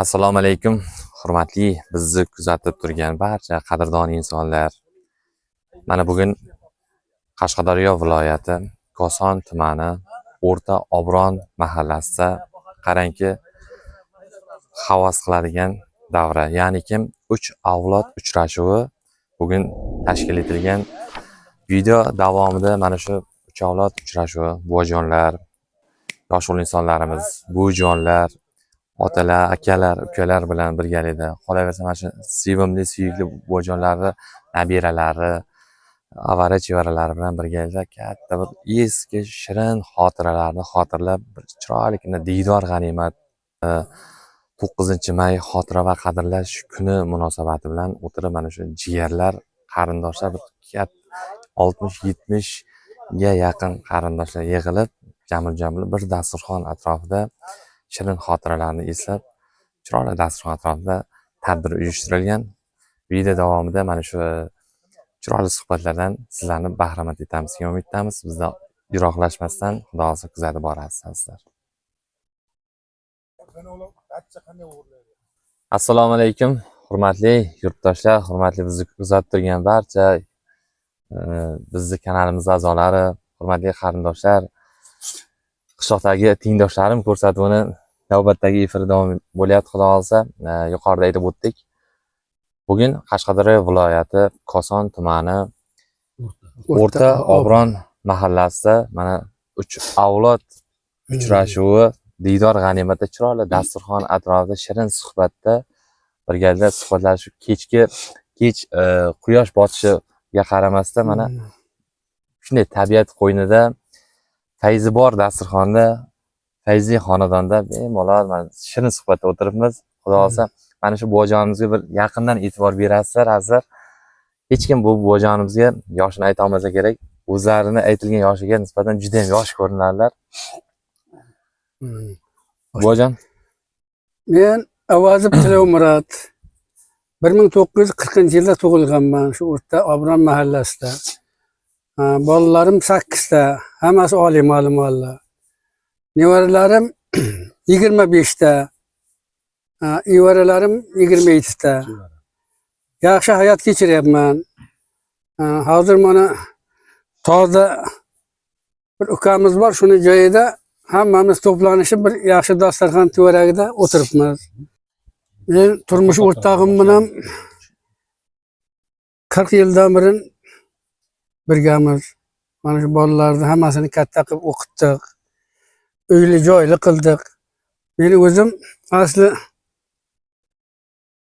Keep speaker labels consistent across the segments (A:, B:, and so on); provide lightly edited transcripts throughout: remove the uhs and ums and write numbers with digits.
A: Assalomu alaykum, hurmatli bizni kuzatib turgan barcha qadrdon insonlar. Mana bugun Qashqadaryo viloyati Koson tumani O'rta Obron mahallasida qarangki havas qiladigan davra, ya'ni kim 3 avlod uchrashuvi bugun tashkil etilgan. Video davomida mana shu 3 avlod uchrashuvi, buvajonlar, yosh insonlarimiz, buvijonlar, otalar, akalar, ukalar bilan birgalikda, qolaversa mana shu sevimli, suyukli buvajonlari, nabiralari, avara-chevaralari bilan birgalikda katta bir eski shirin xotiralarni xotirlab, bir chiroyli diydor g'animat 9-may xotira va qadrlash kuni munosabati bilan o'tirib mana shu jigarlar, qarindoshlar, bir 60-70 ga yaqin qarindoshlar yig'ilib, jamil bir dasturxon atrofida shirin xotiralarni eslab, chiroyli dasturxon atrofida tadbir uyushtirilgan. Video davomida mana shu chiroyli suhbatlardan sizlarni bahramand etamiz degan umiddamiz. Bizdan yiroqlashmasdan Xudo xolisa kuzatib borasizlar. Assalomu alaykum, hurmatli yurtdoshlar, hurmatli bizni kuzatib turgan barcha bizni kanalimiz a'zolari, hurmatli qarindoshlar, qishloqdagi tengdoshlarim ko'rsatuvini navbatdagi efir davom bo'lyapti. Xudo xolisa, yuqorida aytib o'tdik. Bugun Qashqadaryo viloyati Koson tumani O'rta Obron mahallasida mana 3 avlod uchrashuvi, diydor g'animatda chiroyli dasturxon atrofida shirin suhbatda birgalikda suhbatlashib, kech quyosh botishiga qaramasdan mana shunday tabiat qo'ynida, fayzi bor dasturxonda, fayzli xonadonda bemalol shirin suhbatda o'tiribmiz. Xudo xolisa mana shu buvajonimizga bir yaqindan e'tibor berasizlar. Azizlar, hech kim bu buvajonimizga yoshini ayta olmasa kerak, o'zlarini aytilgan yoshiga nisbatan juda ham yosh ko'rinadilar. Buvajon,
B: men Avazov Tilomurod 1940-yilda tug'ilganman, shu O'rta Obron mahallasida. Bolalarim 8 ta, hammasi oliy ma'lumotlar. Nevaralarim 25 ta, evaralarim 27 ta. Yaxshi hayot kechiryapman. Hozir mana toza bir ukamiz bor, shuni joyida hammamiz to'planishib bir yaxshi dasturxon to'ragida o'tiribmiz. Men turmush o'rtog'im bilan 40 yildan beri birgamiz. Mana shu bolalarni hammasini katta qilib o'qitdik. Uyli joyli qildik. Men o'zim asli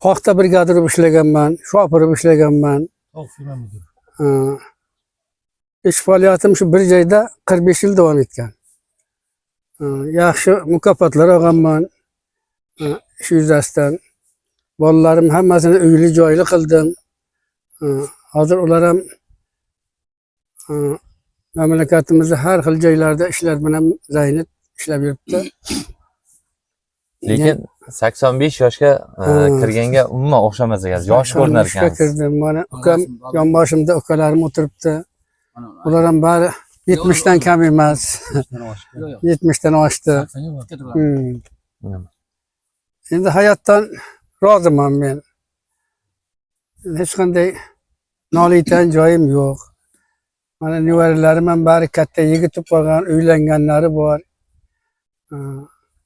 B: paxta brigadasida ishlaganman, shofir ishlaganman. Ish faoliyatim shu bir joyda 45 yil davom etgan. Yaxshi mukofotlar olganman. Shu yuzasidan bolalarim hammasini uyli joyli qildim. Hozir ular ham mamlakatimizda har xil joylarda ishlar bilan zaynat ishlab yuribdi.
A: lekin 85 yoshga kirganga umuman o'xshamas ekan, yosh ko'rinar ekan.
B: Kirdim. Mana ukam yonboshimda ukalarim o'tiribdi. Ular ham bari 70 dan kam emas. 70 dan oshdi. Endi hayotdan roziman men. Hech qanday noliydan joyim yo'q. Mana nevaralarim ham bari katta yigit bo'lgan, uylanganlari bor.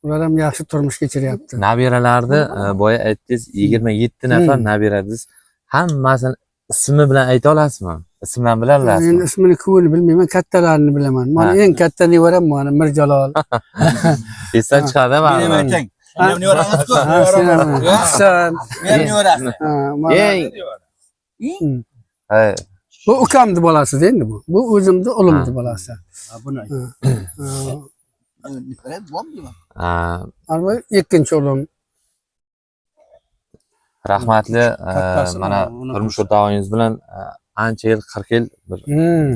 B: Ular ham yaxshi turmush kechiryapti.
A: Nabiralarni boya aytdingiz, 27 nafar nabirangiz. Hammasini ismi bilan ayta olasizmi? Ismini bilasizmi?
B: Men ismini ko'pini bilmayman, kattalarini bilaman. Mana eng katta nevaram mana Mirjalol.
A: Esdan chiqadi mana.
C: Meni aytang. Men nevarangiz-ku.
B: Hasan.
C: Men nevarasi.
B: Bu ukamni bolasi endi bu. Bu o'zimni o'g'limni bolasi.
C: Buni ayt.
B: Bu ikkinchi o'g'lim.
A: Rahmatli, mana turmush o'rtog'ingiz bilan ancha yil, 40 yil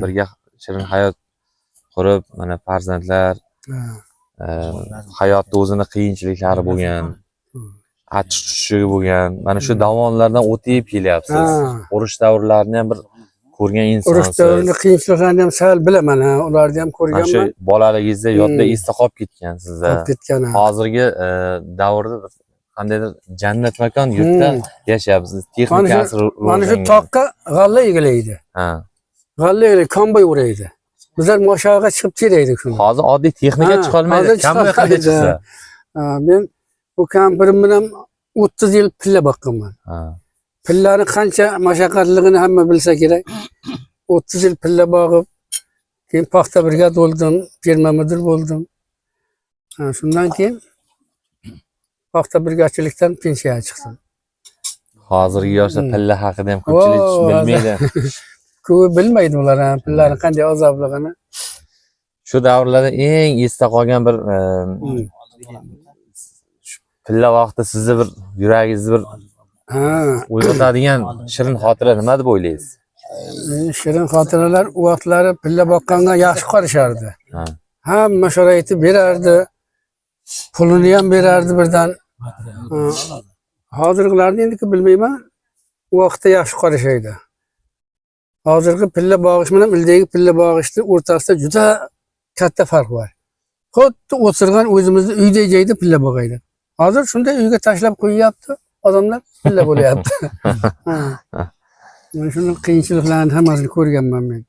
A: birga shirin hayot qurib, mana farzandlar, hayotda o'zini qiyinchiliklari bo'lgan, achchiq tushishi bo'lgan. Mana shu davonlardan o'tib kelyapsiz. Urush davrlarini ham bir ko'rgan insonsiz.
B: Urush davrini qiyinchiliklarini ham sal bilaman, ularni ham ko'rganman.
A: Shu bolaligingizda yodda esda qolib ketgan sizda.
B: Qolib ketgan.
A: Hozirgi davrda qandaydir jannat makon yurtda yashayapsiz. Texnikasi
B: Mana shu
A: rivojlangan.
B: toqqa g'alla egilaydi.
A: Ha.
B: G'alla egilaydi, komboy uraydi. Bizlar moshaga chiqib kelaydik shuni.
A: Hozir oddiy texnika
B: Ha,
A: chiqolmaydi.
B: hozir
A: Kamboy qanday
B: chiqolmaydi.
A: chiqsa.
B: Men bu kampirim bilan 30 yil pilla boqqanman.
A: Ha.
B: Pillarni qancha mashaqqatligini hamma bilsa kerak. 30 yil pilla boqib, keyin paxta brigada bo'ldim, ferma mudir bo'ldim. Shundan keyin paxta brigadchilikdan pensiyaga chiqdim.
A: Hozirgi yoshlar pilla haqida ham ko'pchilik
B: Oo,
A: bilmaydi.
B: Ko'p bilmaydi ular ham pillarni qanday azobligini.
A: Shu davrlarda eng esda qolgan bir pilla vaqti sizni bir yuragingizni bir
B: Ha,
A: uyg'otadigan shirin xotira nima deb o'ylaysiz?
B: shirin xotiralar u vaqtlari pilla boqqanga yaxshi qarashardi.
A: Ha.
B: Hamma sharoiti berardi. Pulini ham berardi birdan. Hozirgilarni endi bilmayman. U vaqtda yaxshi qarashaydi. Hozirgi pilla bog'ish bilan ildagi pilla bog'ishni o'rtasida juda katta farq bor. Xuddi o'tirgan o'zimizni uyda joyda pilla bog'aydi. Hozir shunday uyga tashlab qo'yyapti. Odamlar pilla bo'lyapti. Mana shuni qiyinchiliklarni hammasini ko'rganman men.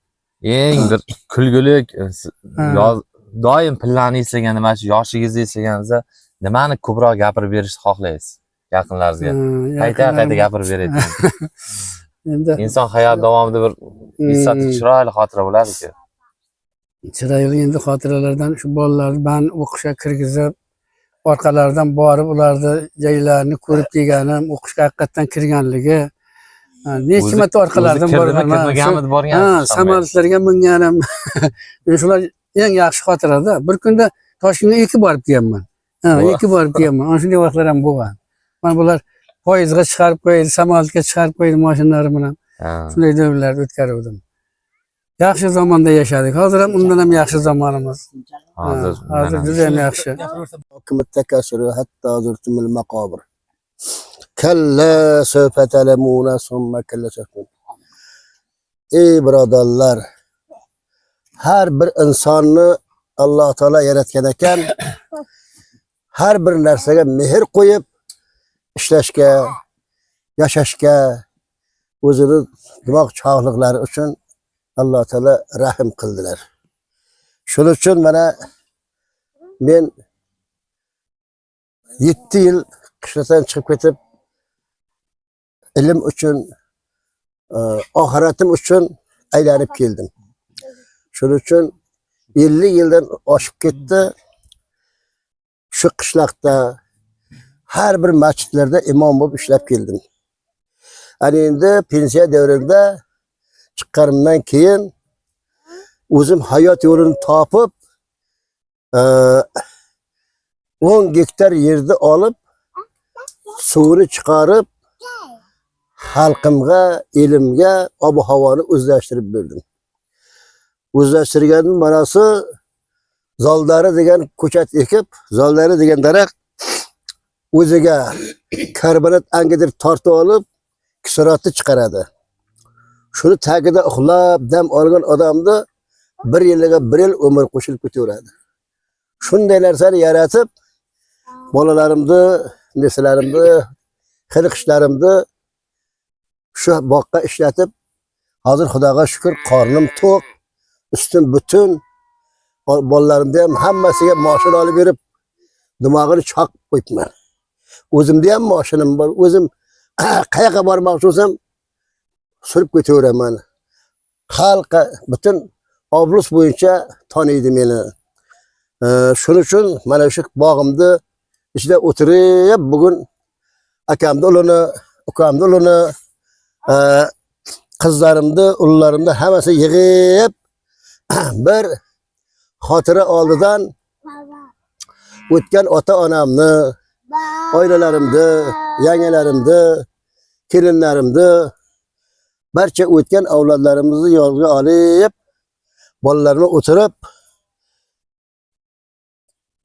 A: Eng bir kulgulik doim pillani eslaganda, mana shu yoshingizni eslaganingizda nimani ko'proq gapirib berishni xohlaysiz yaqinlaringizga? Qayta gapirib beraylik.
B: Endi
A: Inson hayot davomida bir eslatib chiroyli xotira bo'ladi-ku.
B: chiroyli endi xotiralardan shu bolalarni man o'qishga kirgizib, orqalaridan borib ularni joylarini ko'rib kelganim, o'qishga haqiqatdan kirganligi. Necha marta orqalaridan borganman.
A: Kirmaganmidi borgan.
B: Samolyotlarga minganim. Shular eng yaxshi xotirada. Bir kunda Toshkentga 2 borib kelganman. 2 borib kelganman. Ana shunday vaqtlar ham bo'lgan. Mana bular poyezdga chiqarib qo'ydi, samolyotga chiqarib qo'ydi mashinalari bilan. Shunday davrlarni o'tkazdim. Yaxshi zamonda yashadik. Hozir ham undan ham yaxshi zamonimiz. Hozir juda ham yaxshi.
D: حكم التكاثر حتى زرتم المقابر كلا سوف تعلمون ثم كلا سوف ey birodarlar, har bir insonni Alloh taolo yaratgan ekan, har bir narsaga mehr qo'yib ishlashga, yashashga, o'zini dimoq chog'liqlari uchun Alloh taolo rahim qildilar. Shuning uchun mana men 7 yil qishloqdan chiqib ketib, ilm uchun, oxiratim uchun aylanib keldim. Shuning uchun 50 yildan oshib ketdi. Shu qishloqda har bir masjidlarda imom bo'lib ishlab keldim. Ana endi pensiya davrimda chiqqanimdan keyin o'zim hayot yo'lini topib 10 gektar yerni olib, suvini chiqarib, xalqimga, elimga ob-havoni o'zlashtirib berdim. O'zlashtirganning ma'nosi zoldari degan ko'chat ekib, zoldari degan daraxt o'ziga karbonat angidir tortib olib, kislorodni chiqaradi. Shuni tagida uxlab dam olgan odamni 1 yilga 1 yil umr qo'shilib ketaveradi. Shunday narsani yaratib, bolalarimni, nesalarimni, xirqishlarimni shu boqqa ishlatib, hozir Xudoga shukr qornim to'q, ustim butun. Bolalarimda ham hammasiga mashina olib berib, dimog'ini choqib qo'yibman. O'zimda ham mashinam bor. O'zim qayoqqa bormoqchi bo'lsam, surib ketaveraman. Xalq butun oblast bo'yicha taniydi meni. Shuning uchun mana shu bog'imda ichida o'tirib, bugun akamni o'g'lini, ukamni o'g'lini, qizlarimni, o'g'llarimni hammasi yig'ib bir xotira oldidan o'tgan ota-onamni, oilalarimni, yangalarimni, kelinlarimni, barcha o'tgan avlodlarimizni yodga olib, bolalarni o'tirib,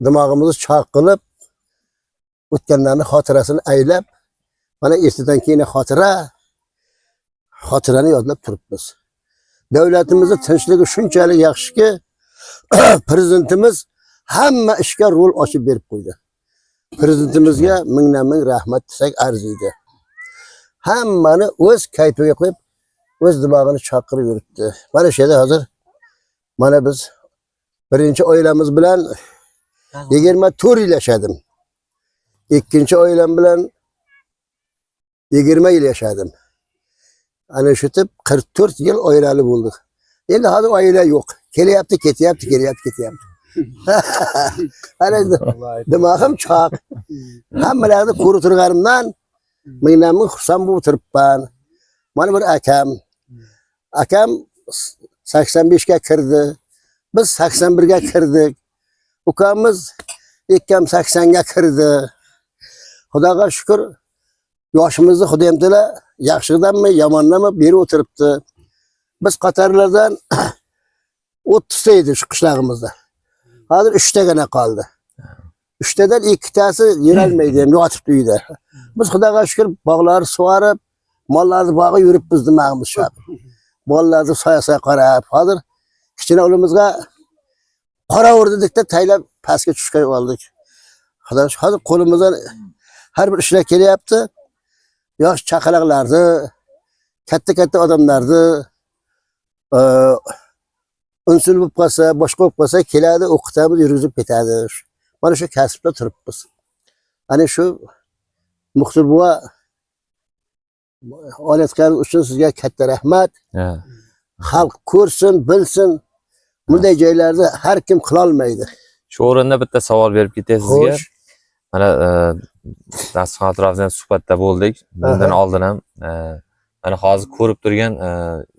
D: dimog'imizni choq qilib, o'tganlarni xotirasini aylab, mana ertadan keyin xotirani yodlab turibmiz. Davlatimizning tinchligi shunchalik yaxshiki, prezidentimiz hamma ishga rol ochib berib qo'ydi. Prezidentimizga mingdan-ming rahmat desak arziydi. Hammani o'z kayfiga qo'yib, o'z dimog'ini chaqirib yuribdi. Mana shu yerda hozir mana biz birinchi oilamiz bilan 24 yil yashadim. Ikkinchi oilam bilan 20 yil yashadim. Ana shu tip 44 yil oilali bo'ldik. Endi hozir oila yo'q. Kelyapti, ketyapti, kelyapti, ketyapti. Ana dimog'im choq. Hammalarni ko'rib turganimdan mingdan-ming xursand bo'lib turibman. Mana bir akam 85 ga kirdi. Biz 81 ga kirdik. Ukamiz ikkam 80 ga kirdi. Xudoga shukr, yoshimizni Xudoyim taolo yaxshidanmi, yomondanmi berib o'tiribdi. Biz qatorlardan 30 ta edi shu qishlog'imizda. Hozir 3 tagana qoldi. 3 tadan 2 tasi yurolmaydi, ham yotibdi uyda. Biz Xudoga shukr bog'larni sug'orib, mollarni bog'i yuribmiz demamiz shu. Mollarni soya-soya qarab, hozir kichkina o'g'limizga qora urdik-da taylab pastga tushib oldik. Xudoga shukr hozir qo'limizdan har bir ishlar kelyapti. Yosh chaqaloqlarni, katta odamlarni unsul bo'lib qolsa, boshqa bo'lib qolsa keladi, o'qitamiz, yurgizib ketadi. Mana shu kasbda turibmiz. Ana shu Muxtor buva olayotganingiz uchun sizga katta rahmat. Xalq ko'rsin, bilsin. Bunday joylarda har kim qila olmaydi.
A: Shu o'rinda bitta savol berib ketay sizga. Mana dasturxon atrofida suhbatda bo'ldik. Bundan oldin ham mana hozir ko'rib turgan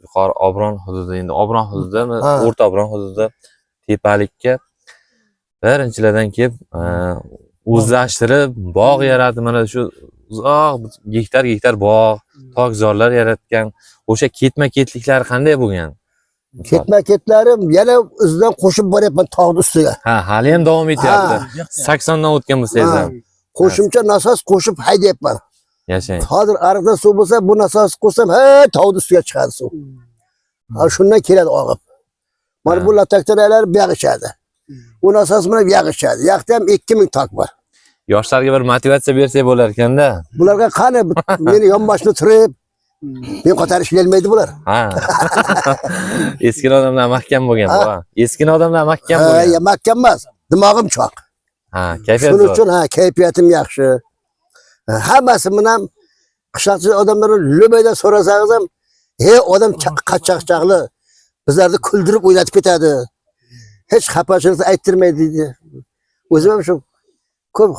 A: yuqori Obron hududi, endi Obron hududimi, o'rta Obron hududi tepalikka birinchilardan kelib o'zlashtirib bog' yaratib, mana shu uzoq gektar bog', tokzorlar yaratgan. O'sha ketma-ketliklar qanday bo'lgan?
D: Ketma-ketlarim yana izidan qo'shib boryapman tog'ning ustiga.
A: Ha, hali ham davom etyapti. 80 dan o'tgan bo'lsangiz ham.
D: Qo'shimcha nasos qo'shib haydayapman.
A: Yashang.
D: Hozir ariqda suv bo'lsa, bu nasos qo'sam, tog'ning ustiga chiqadi suv. Shundan keladi og'ib. Mana bu lataktalar bu yoq ichadi. U nasos bilan bu yoq ichadi. Yoqda ham 2000 tok bor.
A: Yoshlarga bir motivatsiya bersak bo'lar ekanda.
D: Bularga qani meni yonboshni turib, men ko'tarish kelmaydi bular.
A: Ha. Eski odamlar mahkam bo'lgan bu. Eski odamlar mahkam bo'lgan.
D: Ha, mahkam emas. Dimog'im choq.
A: Ha, kayfiyat
D: Shuning uchun kayfiyatim yaxshi. Hammasi bilan qishloqchi odamlarni lubayda so'rasangiz ham, odam qachchaqchaqli bizlarni kuldirib o'ynatib ketadi. Hech xafachilik ayttirmaydi deydi. O'zim ham shu ko'p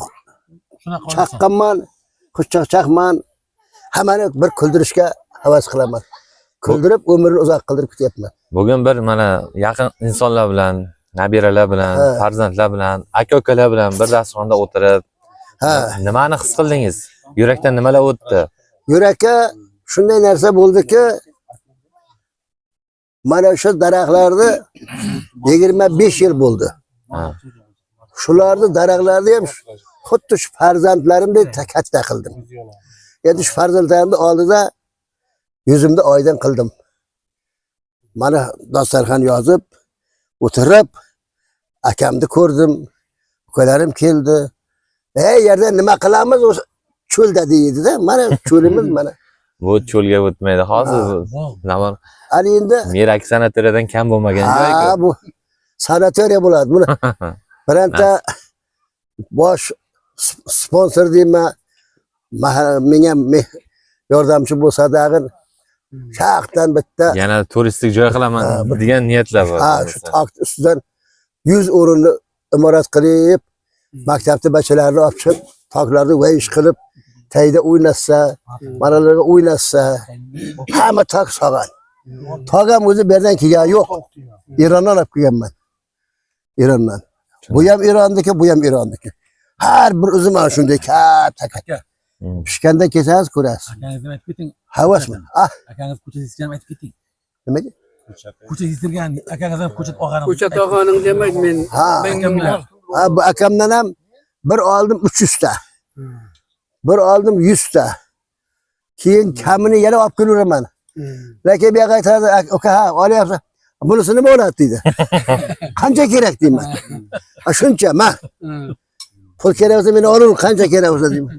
D: chaqqanman, xushchaqchaqman. Hammani bir kuldirishga havas qilaman. Kuldirib umrni uzoq qildirib ketyapman.
A: Bugun bir mana yaqin insonlar bilan, nabiralar bilan, farzandlar bilan, aka-ukalar bilan bir dasturxonda o'tirib, nimani his qildingiz? Yurakdan nimalar o'tdi?
D: Yurakka shunday narsa bo'ldiki, mana shu daraxtlarni 25 yil bo'ldi. Shularni daraxtlarni ham xuddi shu farzandlarimdek katta qildim. Endi shu farzandlarimni oldida yuzimda oydin qildim. Mana dasturxon yozib, o'tirib, akamni ko'rdim, ukalarim keldi. Yerda nima qilamiz o'sha cho'lda deydi-da. Mana cho'limiz mana.
A: Bu cho'lga o'tmaydi hozir. Zaman
D: Hali endi
A: Merak sanatoriyadan kam bo'lmagan joy-ku.
D: bu sanatoriya bo'ladi. Buni biranta bosh sponsor deyman, menga yordamchi bo'lsa dag'in shaqdan bitta
A: yana turistik joy qilaman degan niyatlar bor.
D: Shu tog' ustidan 100 o'rinli imorat qilib, maktabda bachalarini olib chiqib, tog'larda vayish qilib, tayda o'ynatsa, manalarga o'ynatsa, hamma tog' sog'an. Tog' ham o'zi bu yerdan kelgani yo'q. Erondan olib kelganman. Erondan. Bu ham Ironniki, bu ham Ironniki. Har bir o'zi mana shunday katta. Pishganda kelsangiz ko'rasiz.
C: Akangizni aytib keting.
D: Havasmi?
C: Akangiz ko'chasini ham aytib keting.
D: Nima?
C: Ko'cha yizdirgan, akangiz ham ko'chat og'aning.
B: Ko'chat og'aning demak men
C: Akamlar.
D: Bu akamdan ham bir oldim 300 ta. Bir oldim 100 ta. Keyin kamini yana olib kelaveraman. Lekin bu yoqqa aytadi, "Aka, ha, olyapsan. Bunisi nima bo'ladi?" deydi. Qancha kerak deyman. Shuncha, ma. pul kerak bo'lsa meni olaver, qancha kerak bo'lsa deyman.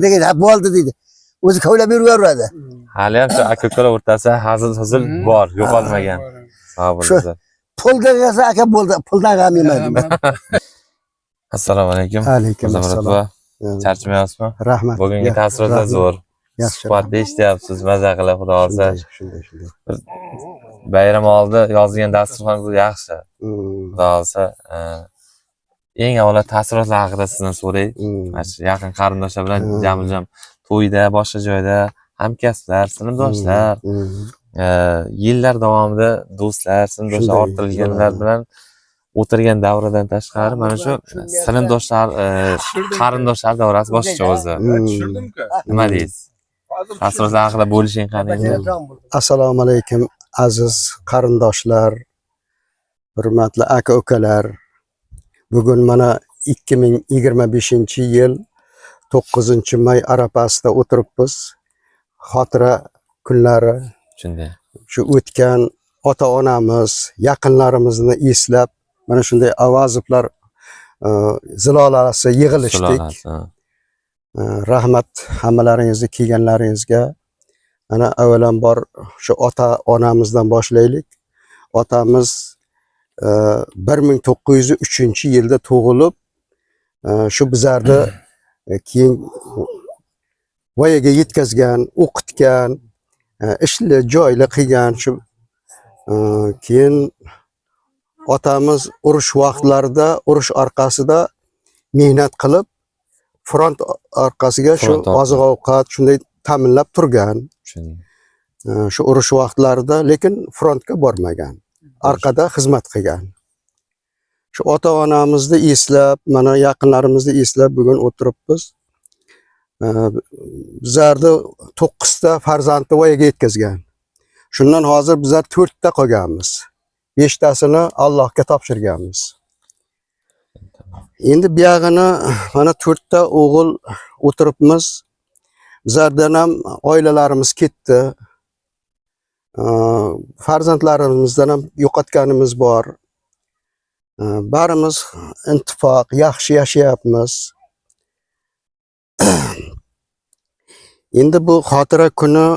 D: Degan, "Ha, bo'ldi" deydi. O'zi kavlab yuraveradi.
A: Hali ham shu aka-ukalar o'rtasida hazil-huzul bor, yo'qolmagan. Sog' bo'linglar.
D: Puldan kelsa aka bo'ldi, puldan g'am yemaydi.
A: Assalomu alaykum.
D: Alaykum assalom.
A: Charchamayapsizmi?
D: Rahmat.
A: Bugungi taassurotlar zo'r.
D: Yaxshi.
A: Suhbatda eshityapsiz, maza qilib, xudo xolsa.
D: Shunday.
A: Bayram oldi yozilgan dasturxon yaxshi. Xudo xolsa, eng avvalo taassurotlar haqida sizdan so'ray. Mana shu yaqin qarindoshlar bilan jam to'yda, boshqa joyda hamkasblar, sinfdoshlar, yillar davomida do'stlar, sinfdoshlar orttirilganlar bilan o'tirgan davradan tashqari mana shu sinfdoshlar, qarindoshlar davrasi boshqacha o'zi. Nima deysiz? Taassurotlar haqida bo'lishing qanday?
D: Assalomu alaykum aziz qarindoshlar, hurmatli aka-ukalar. Bugun mana 2025-yil 9-may arafasida o'tiribmiz. Xotira kunlari,
A: Shunday.
D: shu o'tgan ota-onamiz, yaqinlarimizni eslab, mana shunday Avazovlar zilolasi yig'ilishdik. Rahmat hammalaringizni kelganlaringizga. Ana avvalambor shu ota-onamizdan boshlaylik. Otamiz 1903-yilda tug'ilib, shu bizlarni keyin voyaga yetkazgan, o'qitgan, ishli joyli qilgan. Shu keyin otamiz urush vaqtlarida, urush orqasida mehnat qilib, front orqasiga shu oziq-ovqat shunday ta'minlab turgan. Shu urush vaqtlarida, lekin frontga bormagan. Orqada xizmat qilgan. Shu ota-onamizni eslab, mana yaqinlarimizni eslab bugun o'tiribmiz. Bizlarni 9 ta farzandni voyaga yetkazgan. Shundan hozir bizlar 4 ta qolganmiz. 5 tasini Allohga topshirganmiz. Endi bu yog'ini mana 4 ta o'g'il o'tiribmiz. Bizlardan ham oilalarimiz ketdi. Farzandlarimizdan ham yo'qotganimiz bor. Barimiz intifoq, yaxshi yashayapmiz. Endi bu xotira kuni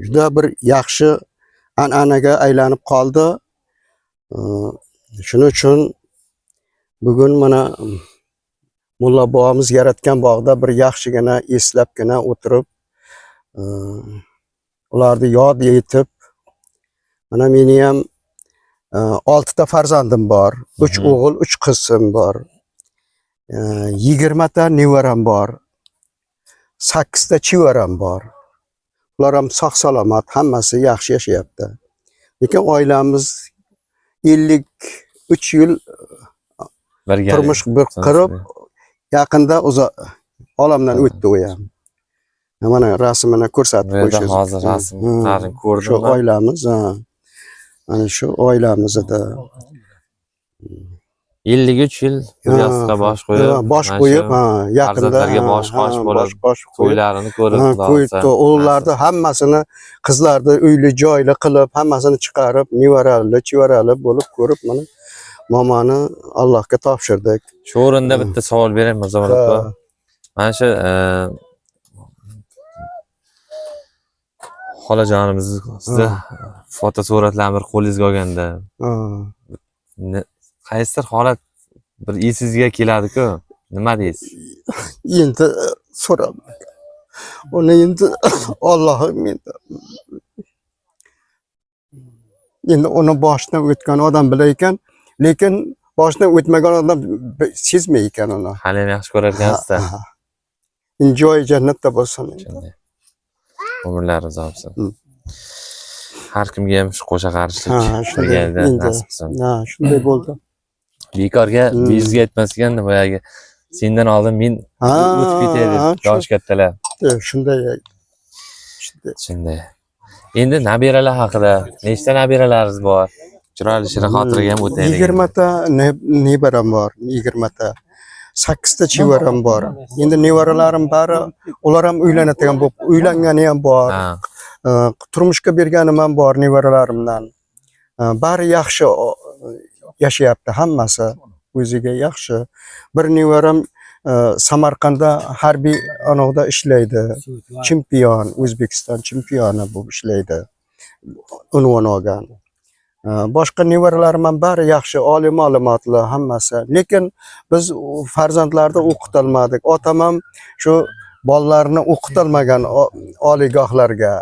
D: juda bir yaxshi an'anaga aylanib qoldi. Shuning uchun bugun mana mulla bobomiz yaratgan bog'da bir yaxshigina eslabgina o'tirib, ularni yod etib, mana meni ham 6 ta farzandim bor. 3 o'g'il, 3 qizim bor. 20 ta nevaram bor. 8 ta chivaram bor. Ular ham sog' salomat, hammasi yaxshi yashayapti. Lekin oilamiz 53 yil turmush qurib, yaqinda olamdan o'tdi u ham. Mana rasmini ko'rsatib qo'yishimiz.
A: Hozir rasmlarini ko'rdim.
D: Shu oilamiz, mana shu oilamizda
A: 53 yil yosqa bosh qo'yib, yaqinda bosh bo'lib, to'ylarini ko'rib,
D: o'g'illarni hammasini, qizlarni uyli joyli qilib, hammasini chiqarib, nevarali, chivarali bo'lib ko'rib, mana momani Allohga topshirdik.
A: Shu o'rinda bitta savol beraman, Mirzamurat aka. Mana shu xolajonimizni fotosuratlarni bir qo'lingizga olganda, qaysidir holat bir esingizga keladi-ku, nima deysiz?
D: Endi so'rab. Uni endi Allohim endi uni boshidan o'tgan odam bilar ekan, lekin boshidan o'tmagan odam sezmay ekan uni.
A: Hali ham yaxshi ko'rar ekansiz-da.
D: Joy jannatda bo'lsin.
A: Umrlaringiz bo'lsin. Har kimga ham shu qo'sha qarshilik qilganda nasib qilsin.
D: Shunday bo'ldi.
A: Bekorga bizga aytmas ekanda, boyagi sendan oldin men o'tib ketay deb yosh kattalar. Shunday. Endi nabiralar haqida, nechta nabiralaringiz bor? Chiroyli shirin xotiraga ham o'taylik.
D: 20 ta nevaram bor, 20 ta. 8 ta chivaram bor. Endi nevaralarim bari, ular ham uylanadigan bo'lib, uylangani ham bor. Turmushga berganim ham bor nevaralarimdan. Bari yaxshi yashayapti hammasi. o'ziga yaxshi. Bir nevaram Samarqandda harbiy anoqda ishlaydi. Chempion, O'zbekiston chempioni bo'lib ishlaydi. Unvon olgan. Boshqa nevaralarim ham bari yaxshi, oliy ma'lumotli hammasi. Lekin biz farzandlarni o'qitolmadik. Otam ham shu bolalarni o'qitilmagan oliygohlarga.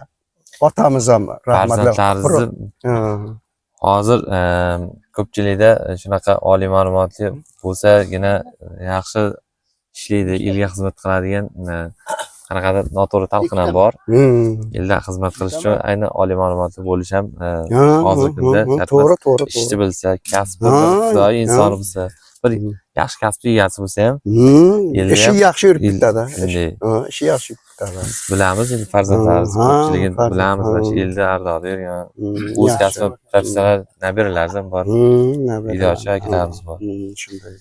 D: Otamiz ham rahmatli.
A: Farzandlaringizni hozir ko'pchilikda shunaqa oliy ma'lumotli bo'lsagina yaxshi ishlaydi, elga xizmat qiladigan qanaqadir noto'g'ri talqin ham bor. Elda xizmat qilish uchun ayni oliy ma'lumotli bo'lish ham hozirgi kunda
D: to'g'ri.
A: ishchi bilsa, kasbi iqtidorli inson bo'lsa, bir yaxshi kasb egasi bo'lsa ham
D: ishi yaxshi yurib ketadi.
A: shunday.
D: Ishi yaxshi yurib ketadi.
A: Bilamiz endi farzandlarimiz ko'pchiligini bilamiz va shu yilda ardog'da yurgan o'z kasbi professional nabiralarimiz ham bor. Videochi akalarimiz bor.
D: Shunday.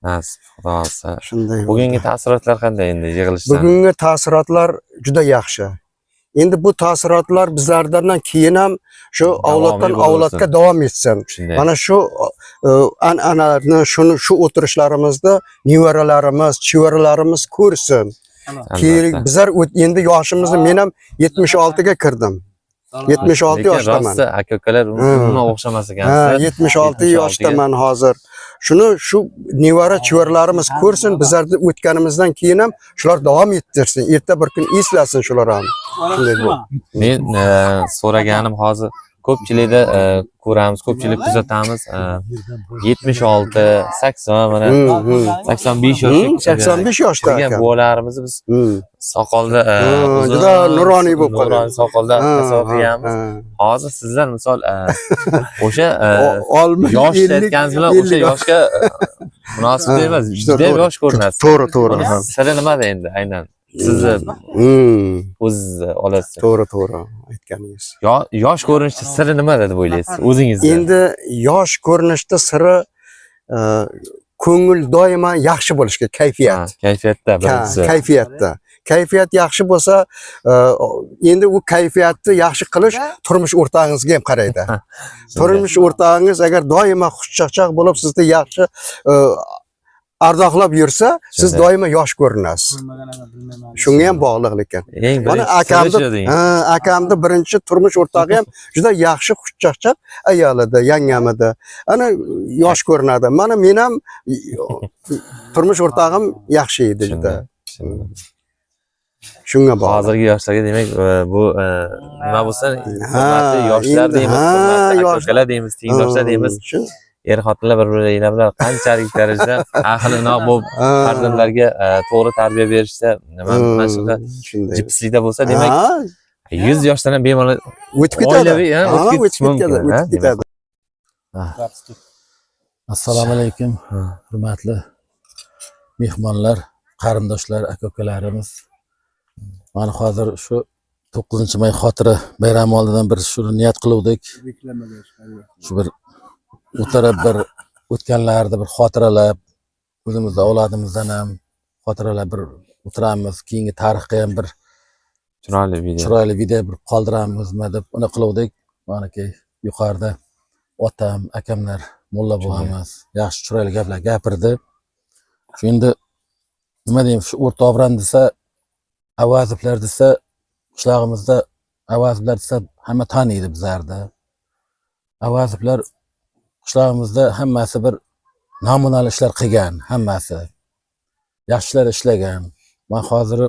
A: Nasib, xudo xolisa.
D: Shunday.
A: Bugungi taassurotlar qanday endi yig'ilishdan?
D: Bugungi taassurotlar juda yaxshi. Endi bu taassurotlar bizlardan keyin ham shu avloddan avlodga davom etsin.
A: Shunday.
D: Mana shu an'analarni, shu o'tirishlarimizda nevaralarimiz, chevaralarimiz ko'rsin.
A: Albatta.
D: Bizlar endi yoshimizni men ham 76 ga kirdim. 76
A: Lekin
D: yoshdaman.
A: rosti aka-ukalar umuman o'xshamas ekan.
D: 76 yoshdaman hozir. Shuni shu nevara chivarlarimiz ko'rsin, bizlarni o'tganimizdan keyin ham shular davom ettirsin. Erta bir kun eslasin shular ham. Shunday bu.
A: Men so'raganim hozir ko'pchilikda ko'ramiz, ko'pchilik kuzatamiz. 76, 80 mana 85 yosh.
D: 85 yoshda
A: kirgan
D: ekan.
A: bolalarimizni biz soqolda
D: Juda nuroniy bo'lib qolgan.
A: Nuroniy soqolda tasavvur qilganmiz. Hozir sizlar misol o'sha yosh aytganingiz bilan o'sha yoshga munosib emas. Juda yosh ko'rinasiz.
D: To'g'ri.
A: Buni siri nimada endi aynan? Sizni o'zingiz olasiz.
D: To'g'ri aytganingiz.
A: Yosh ko'rinishda siri nimada deb o'ylaysiz o'zingizda?
D: Endi yosh ko'rinishda siri ko'ngil doimo yaxshi bo'lishga, kayfiyat.
A: Kayfiyatda birinchisi.
D: Kayfiyatda. Kayfiyat yaxshi bo'lsa, endi u kayfiyatni yaxshi qilish turmush o'rtog'ingizga ham qaraydi. Turmush o'rtog'ingiz agar doimo xushchaqchaq bo'lib sizni yaxshi ardoqlab yursa, siz doimo yosh ko'rinasiz. Shunga ham bog'liq lekin. Mana akamni birinchi turmush o'rtog'i ham juda yaxshi xushchaqchaq ayol edi, yangam edi. Ana yosh ko'rinadi. Mana men ham turmush o'rtog'im yaxshi edi juda. Shunga bog'liq.
A: Hozirgi yoshlarga demak bu nima bo'lsa, hurmatli yoshlar deymiz, hurmatli aka-ukalar deymiz, tengdoshlar deymiz. Er-xotinlar bir-birlariga bilan qanchalik darajada aqlinoq bo'lib farzandlarga to'g'ri tarbiya berishsa, mana shunaqa jipslikda bo'lsa, demak 100 yoshdan ham bemalol
D: o'tib ketadi.
A: O'tib ketadi.
C: Assalomu alaykum, hurmatli mehmonlar, qarindoshlar, aka-ukalarimiz. Mana hozir shu 9-may xotira bayrami oldidan bir shuni niyat qiluvdik. Shu bir o'tirib bir o'tganlarni bir xotiralab, o'zimizda avlodimizdan ham xotiralab bir o'tiramiz, keyingi tarixga ham bir chiroyli video bir qoldiramizmi deb uni qiluvdik. Manaki yuqorida otam, akamlar, mulla bo'lamiz, yaxshi chiroyli gaplar gapirdi. Shu endi nima deyim, shu o'rta obran desa, avaziblar desa, qishlog'imizda avaziblar desa hamma taniydi bizlarni. Avaziblar qishlog'imizda hammasi bir namunali ishlar qilgan, hammasi. Yaxshilar ishlagan. Men hozir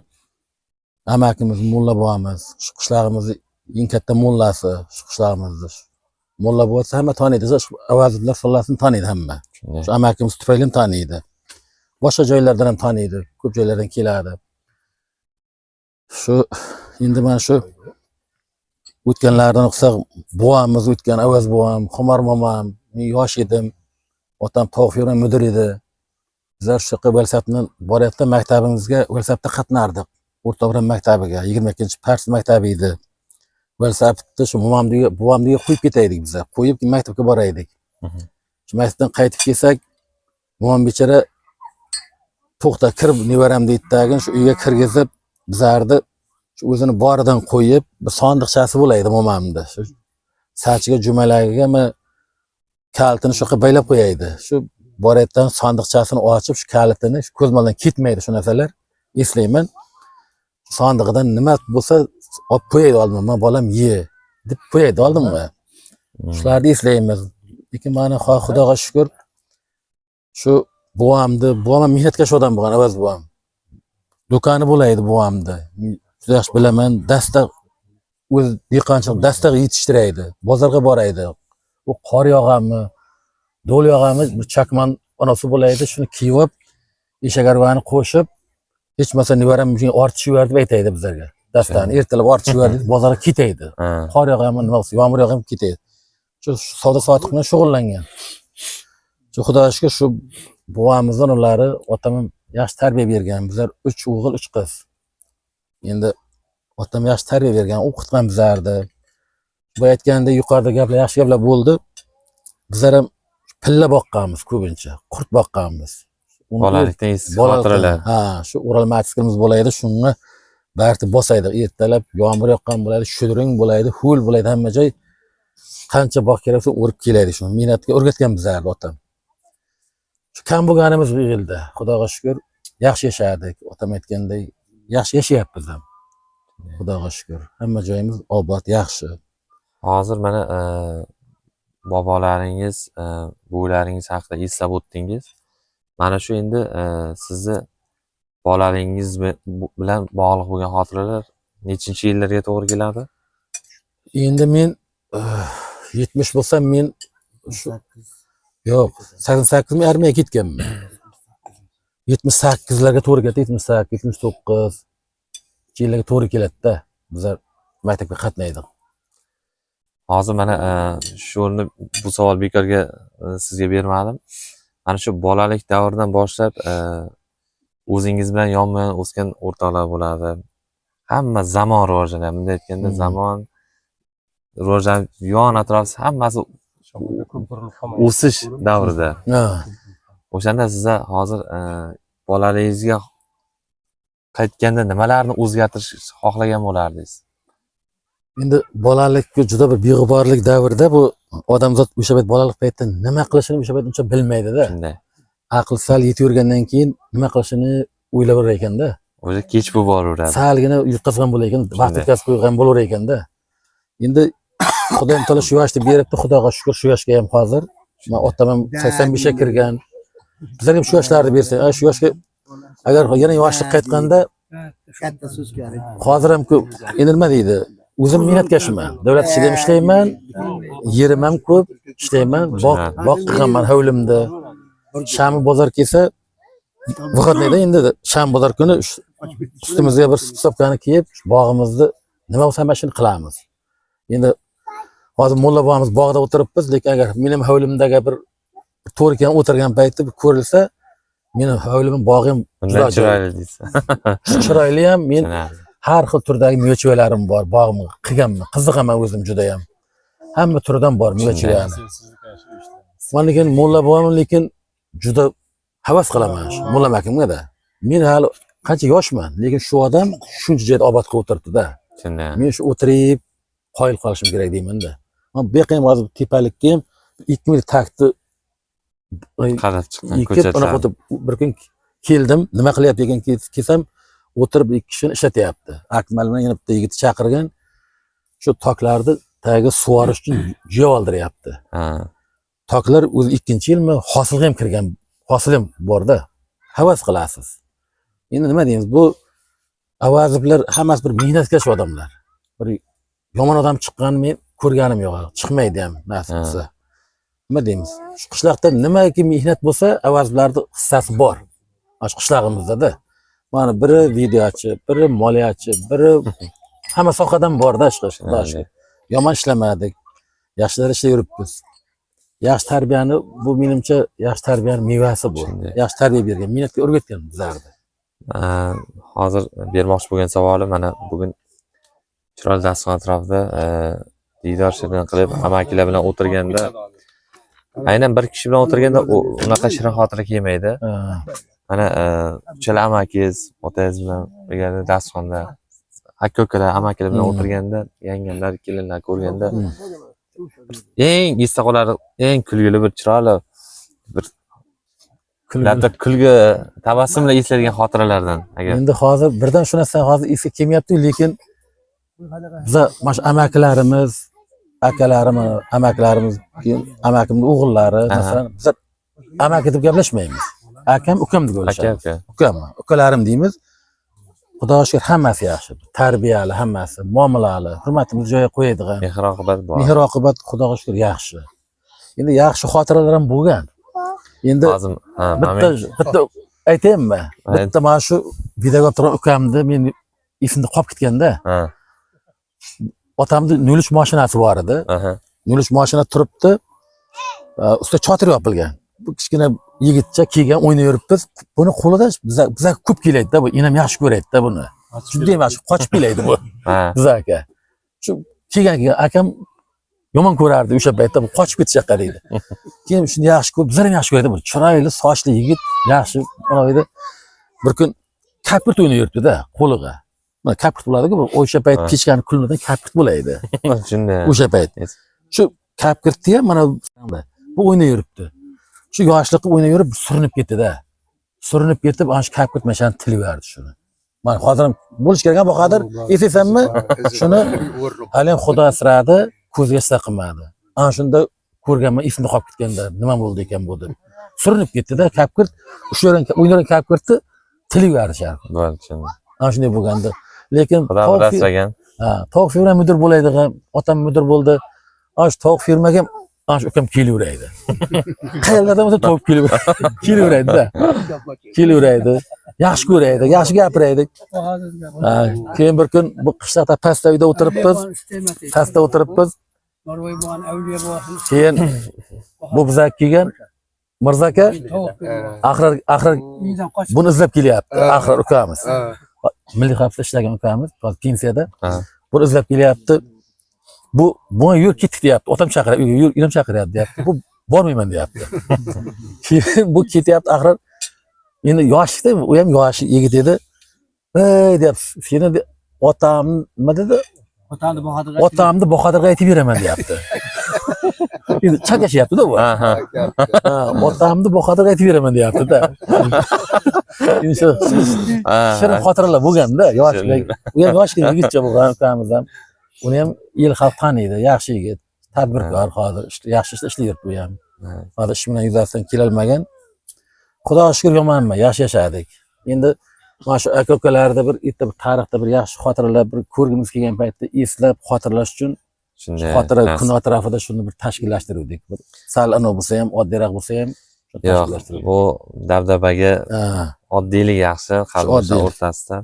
C: amakimiz mulla bo'lamiz. Shu qishlog'imizning eng katta mullasi, shu qishlog'imizda. Mulla bo'lsa hamma taniydi. Shu avaziblar sallasini taniydi hamma. Shu amakimiz tufayli taniydi. Boshqa joylardan ham taniydi. Ko'p joylardan keladi. Shu endi men shu o'tganlardan o'qsak, buvamiz o'tgan, avaz buvam, Xumar momam, men yosh edim. Otam tog'fira mudir edi. Bizlar shu yoqqa Valsabdan borayotgan maktabimizga Valsabda qatnardik. O'rta obran maktabiga, 22-pars maktabi edi. Valsabda shu buvamniga qo'yib ketaydik biz. Qo'yib maktabga boraydik. Shu maktabdan qaytib kelsak, buvam bechara to'xta kirib nevaram deydi-dagin shu uyga kirgizib bizlarni shu o'zini boridan qo'yib, bir sondiqchasi bo'laydi momamda. Shu sachiga jumalagiga kaltini shu yoqqa baylab qo'yaydi. Shu borayotgan sandiqchasini ochib, shu kalitini shu ko'zmaldan ketmaydi shu narsalar. Eslayman. Sandig'idan nima bo'lsa olib qo'yaydi oldimga, "Men bolam ye" deb qo'yaydi oldimga. Shularni eslaymiz. Lekin mana Xudoga shukr, shu buvam mehnatkash odam bo'lgan, avaz buvam. Do'koni bo'laydi buvamda. Juda yaxshi bilaman, dastaq o'z dehqonchilik dastaq yetishtiraydi, bozorga boraydi. U qor yog'anmi, do'l yog'anmi, bir chakmon onasi bo'laydi, shuni kiyib, eshagarvani qo'shib, hech bo'lmasa nevaram shuni ortishib yubordi deb aytaydi bizlarga. Dastani ertalab ortishib yubordi, bozorga ketaydi. Qor yog'anmi, nima bo'lsa, yomg'ir yog'anmi ketaydi. Shu savdo sotiq bilan shug'ullangan. Shu Xudoga shukr, shu buvamizning ularni otam yaxshi tarbiya bergan. Bizlar 3 o'g'il, 3 qiz. Endi otam yaxshi tarbiya bergan, o'qitgan bizlarni. Bu aytganda yuqorida gaplar, yaxshi gaplar bo'ldi. Bizlar ham pilla boqqanmiz ko'pincha, qurt boqqanmiz.
A: Bolalikdan xotiralar.
C: Ha, shu Ural matskimiz bo'laydi, shunga barti bosaydi. Ertalab yomg'ir yoqqan bo'ladi, shudring bo'ladi, ho'l bo'ladi, hamma joy qancha boq kerak bo'lsa o'rib keladi. Shuni mehnatga o'rgatgan bizlarni otam. Shu kam bo'lganimiz bu yilda, Xudoga shukr, yaxshi yashadik. Otam aytganday, yaxshi yashayapmiz ham. Xudoga shukr. Hamma joyimiz obod, yaxshi.
A: Hozir mana bobolaringiz, buvlaringiz haqida eslab o'tdingiz. Mana shu endi sizni bolalaringiz bilan bog'liq bo'lgan xotiralar nechinchi yillarga to'g'ri keladi?
C: Endi men 70 bo'lsam, men yo'q, 88 men armiyaga ketganman. 78larga to'g'ri keladi, 78, 79 yillarga to'g'ri keladi-da. Bizlar maktabga qatnaydik.
A: Hozir mana shu o'rinda bu savol bekorga sizga bermadim. Mana shu bolalik davridan boshlab o'zingiz bilan yonma-yon o'sgan o'rtoqlar bo'ladi. Hamma zamon rivojlanadi. Bunday aytganda zamon rivojlanib, yon atrof hammasi o'sish davrida. O'shanda siz hozir bolaligingizga qaytganda nimalarni o'zgartirish xohlagan bo'lardingiz?
C: Endi bolalikka juda bir beg'uborlik davrida bu odamzod o'sha payt bolalik paytda nima qilishini o'sha payt uncha bilmaydi-da.
A: Shunday.
C: Aql sal yetavergandan keyin nima qilishini o'ylab olar ekanda.
A: O'zi kech bo'lib boraveradi.
C: Salgina yutqazgan bo'lar ekan, vaqt o'tkazib qo'ygan bo'lar ekanda. Endi Xudoyim taolo shu yoshda beribdi, Xudoga shukr, shu yoshga ham hozir. Men otam ham 85 ga kirgan. Bizlarga ham shu yoshlarni bersa, shu yoshga agar yana yoshlik qaytganda
D: katta so'z kerak.
C: hozir ham ko'p endi nima deydi? O'zim mehnatgashiman. Davlat ishida ishlayman, yerim ham ko'p, ishlayman, boq qilganman hovlimda. Sham bozor kelsa, vaqtida endi sham bozor kuni ustimizga bir hisobkani kiyib, bog'imizni nima bo'lsa ham shuni qilamiz. Endi hozir mulla bobomiz bog'da o'tiribmiz, lekin agar mening hovlimdagi bir to'rkan o'tirgan paytda ko'rilsa, mening hovlimim, bog'im
A: juda chiroyli deysiz.
C: Chiroyli ham, men har xil turdagi meva-chevalarim bor, bog'imga qilganman, qiziqaman o'zim juda ham. Hamma turdan bor meva-chevalar. Mana lekin mulla bobom lekin juda havas qilaman shu mulla akimga-da. Men hali qancha yoshman, lekin shu odam shuncha joyda obod qilib o'tiribdi-da.
A: Shunday.
C: Men shu o'tirib qoyil qolishim kerak deyman-da. Men bu yoqqa ham hozir tepalikka ham 2 ming takni
A: qarab chiqqan ko'chatlar.
C: Bir kun keldim, nima qilyapti degan kelsam, o'tirib 2 kishini ishlatyapti. Akmal bilan yana bitta yigit chaqirgan. Shu toklarni tagiga sug'orish uchun joy oldiryapti. Toklar o'zi 2-yilmi hosilga ham kirgan, hosil ham bor-da. Havas qilasiz. Endi nima deymiz? Bu avaziblar hammasi bir mehnatkash odamlar. Bir yomon odam chiqqanini men ko'rganim yo'q. Chiqmaydi ham nasib qilsa. Nima deymiz? Shu qishloqda nimaki mehnat bo'lsa, avazlarning hissasi bor. Shu qishlog'imizda-da. Mana biri videochi, biri moliyachi, biri hamma sohadan bor-da ishqi. Yomon ishlamadik. Yaxshilar ishlayib yuribmiz. Yaxshi tarbiyani, bu menimcha yaxshi tarbiyaning mevasi bu. Yaxshi tarbiya bergan, mehnatga o'rgatgan bizlarni.
A: Hozir bermoqchi bo'lgan savolim mana bugun chiroyli dasturxon atrofida diydor shirin qilib amakilar bilan o'tirganda, aynan bir kishi bilan o'tirganda unaqa shirin xotira kelmaydi. Mana uchala amakingiz, otangiz bilan birga dasturxonda, aka-ukalar, amakilar bilan o'tirganda, yangamlar, kelinlar ko'rganda eng esda qolar, eng kulgili bir chiroyli bir ularda kulgi, tabassumla eslaydigan xotiralardan agar.
C: Endi hozir birdan shu narsa hozir esga kelmayapti, lekin biza mana shu amakilarimiz, akalarimiz, amakilarimiz, keyin amakimning o'g'illari, masalan, biz amaki deb gaplashmaymiz. Akam, ukam deb
A: Aka,
C: o'ylashamiz.
A: aka.
C: Ukam, ukalarim deymiz. Xudoga shukr, hammasi yaxshi. Tarbiyali, hammasi, muomalali, hurmatimizni joyiga qo'yadigan.
A: Mehr-oqibat bor.
C: Mehr-oqibat Xudoga shukr yaxshi. Endi yaxshi xotiralar ham bo'lgan. Endi
A: Hozir
C: bitta aytaymi? Bitta mana shu videoga turgan ukamni men esimda qolib ketganda,
A: ha,
C: otamni nulish mashinasi bor edi.
A: aha.
C: Nulish mashina turibdi. Ustida chotir yopilgan. Bu kichkina yigitcha kiygan o'ynab yuribmiz. Buni qo'lida biza ko'p kelaydi-da, bu enam yaxshi ko'raydi-da buni. Shunday emas, qochib kelaydi bu.
A: Ha.
C: Biza aka. Shu kiygan akam yomon ko'rardi o'sha paytda, bu qochib ketishga deydi. Keyin shuni yaxshi ko'rib, bizlar ham yaxshi ko'raydi, bu chiroyli, sochli yigit, yaxshi olaydi. Bir kun kapurt o'ynab yuribdi-da, qo'liga. Mana kapurt bo'ladi-ku, o'sha payt kechgan kunlardan kapurt bo'laydi.
A: Shunday.
C: O'sha payt. Shu kapurtni ham mana bu o'ynab yuribdi. Shu yoshlikda o'ynab yurib surinib ketdi-da. Surinib ketib, ana shu kapurt mashani tilib berdi shuni. Mana hozir ham bo'lish kerak, bu qadar eslaysanmi? Shuni hali ham Xudo asradi, ko'zga saqimadi. Ana shunda ko'rganman, esimda qolib ketganda, nima bo'ldi ekan bu deb. Surinib ketdi-da, kapurt, o'sha o'ynagan kapurtni tilib berdi sharq.
A: Bo'ldi.
C: Ana shunday bo'lganda. Lekin
A: Xudo asragan.
C: tovuq firma mudir bo'laydigan, otam mudir bo'ldi. Ana shu tovuq firmaga ana shu ukam kelaveraydi. Qayerlardan bo'lsa tovuq kelaveraydi-da. Kelaveraydi. Yaxshi ko'raydi, yaxshi gapiraydi. Keyin bir kun bu qishloqda pastda uyda o'tiribmiz. Pastda o'tiribmiz. Keyin bu biza kelgan Mirzo aka axir buni izlab kelyapti. Axir ukamiz. Milliy xavfsizlikda ishlagan ukamiz, hozir pensiyada. Buni izlab kelyapti. Buni yur ketdik deyapti. Otam chaqiryapti, yur, uyim chaqiryapti deyapti. Bu bormayman deyapti. Keyin bu ketyapti axir. Endi yoshda, u ham yosh yigit edi. Ey deyapti, seni otam nima dedi? Otamni Bahodirga aytib beraman deyapti. Endi chaqashyapti-da bu. Otamni Bahodirga aytib beraman deyapti-da. Endi shu shirin xotiralar bo'lganda, yoshlik. U ham yoshgina yigitcha bo'lgan ukamiz ham. Uni ham el xalq taniydi, yaxshi yigit, tadbirkor hozir, yaxshi ishlayapti u ham. Hozir ish bilan yuzasidan kelolmagan. Xudoga shukr yomonman, yaxshi yashadik. Endi mana shu aka-ukalarda bir tarixda bir yaxshi xotiralar, bir ko'rgimiz kelgan paytda eslab xotirlash uchun
A: Shunday.
C: xotira kun atrofida shuni bir tashkillashtirdik. Sal anov bo'lsa ham, oddiyroq bo'lsa ham
A: Yo'q, bu dabdabaga oddiylik yaxshi, qalblar o'rtasida.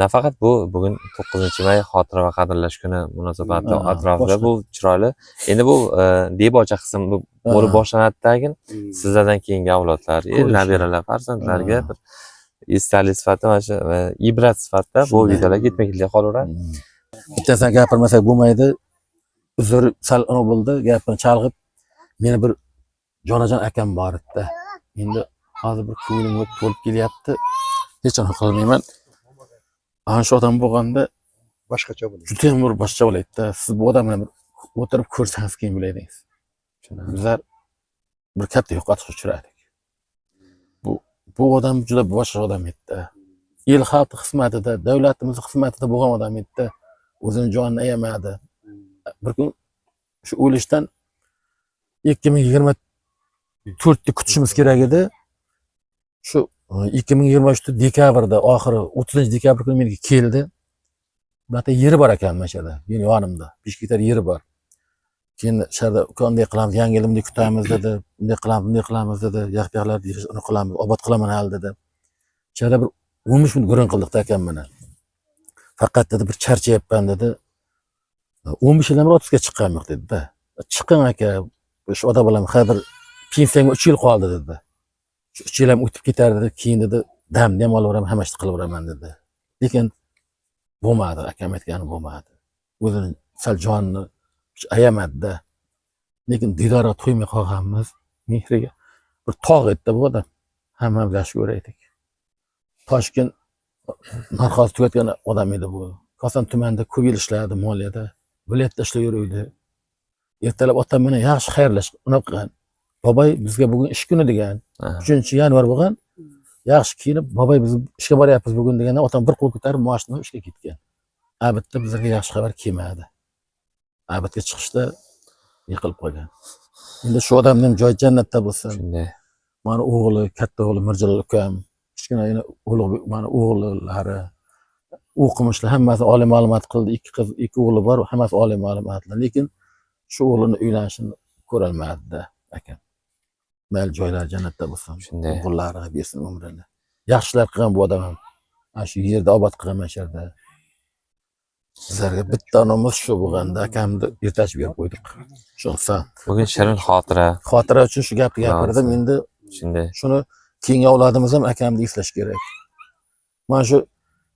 A: Nafaqat bu bugun 9-may xotira va qadrlash kuni munosabati atrofida bu chiroyli. Endi bu debocha qism bo'lib boshlanadi-da, sizlardan keyingi avlodlar, nabiralar, farzandlarga bir esdalik sifatida, mana shu ibrat sifatida bu videolar ketma-ketlik qolaveradi.
C: Bittasini gapirmasak bo'lmaydi. Uzr, sal anov bo'ldi, gapini chalg'ib, meni bir jonajon akam bor edi-da. Endi hozir bir ko'nglim to'lib kelyapti. Hech qanaqa qilmayman. Ana shu odam bo'lganda
D: boshqacha bo'ladi.
C: Juda ham bir boshqa bo'laydi-da. Siz bu odam bilan o'tirib ko'rsangiz keyin biladingiz. Bizlar bir katta yo'qotishga uchradik. Bu odam juda boshqa odam edi-da. El xalq xizmatida, davlatimiz xizmatida bo'lgan odam edi-da. O'zini jonini ayamadi. Bir kun shu o'lishdan 2024 kutishimiz kerak edi. Shu 2023 dekabrda, oxiri 30 dekabr kuni menga keldi. Bunaqa yeri bor ekan mashada, men yonimda. 5 gektar yeri bor. Keyin sharda qanday qilamiz, yangi yilni kutamiz dedi. Bunday qilamiz dedi. Yaxtiyarlar deyish, uni qilamiz, obod qilaman hali dedi. Sharda bir 15 minut gurung qildik ekan mana. Faqat dedi bir charchayapman dedi. 15 yildan 30 ga chiqqan yo'q dedi-da. Chiqqan aka, shu odam bilan bir pensiyamga 3 yil qoldi dedi. 3 yil ham o'tib ketar dedi, keyin dedi, damni ham olaveraman, hamma ishni qilaveraman dedi. Lekin bo'lmadi, akam aytgani bo'lmadi. O'zini sal jonini ayamadi-da. Lekin didora to'ymay qolganmiz, mehriga bir tog' edi bu odam. Hammamiz yaxshi ko'raydik. Toshkent narxoz tugatgan odam edi bu. Koson tumanida ko'p yil ishladi moliyada. Viloyatda ishlayverdi. Ertalab otam bilan yaxshi xayrlash, unaqa qilgan. bobay bizga bugun ish kuni degan.
A: Aha.
C: 3-yanvar bo'lgan. Yaxshi kiyinib, bobay biz ishga boryapmiz bugun deganda otam bir qo'l ko'tarib mashina ishga ketgan. Abitda bizlarga yaxshi xabar kelmadi. Abitga chiqishda yiqilib qolgan. Endi shu odamning joyi jannatda bo'lsin.
A: Shunday.
C: Mana o'g'li, katta o'g'li Mirjalol ukam, kichkina ulug' mana o'g'illari, o'qimishlar hammasi oliy ma'lumot qildi. 2 qiz, 2 o'g'li bor, hammasi oliy ma'lumotlar. Lekin shu o'g'lini uylanishini ko'rolmadi akam. Mayli joylari jannatda bo'lsin.
A: Shunday.
C: O'g'illari bersin umrini. Yaxshilar qilgan bu odam ham. Ana shu yerda obod qilgan mana shu yerda. Bizlarga bitta onamiz shu bo'lganda akamni ertashib berib qo'ydik. Sho'xsan.
A: Bugun shirin xotira.
C: Xotira uchun shu gapni gapirdim. Endi
A: Shunday.
C: shuni keyingi avlodimiz ham akamni eslash kerak. Mana shu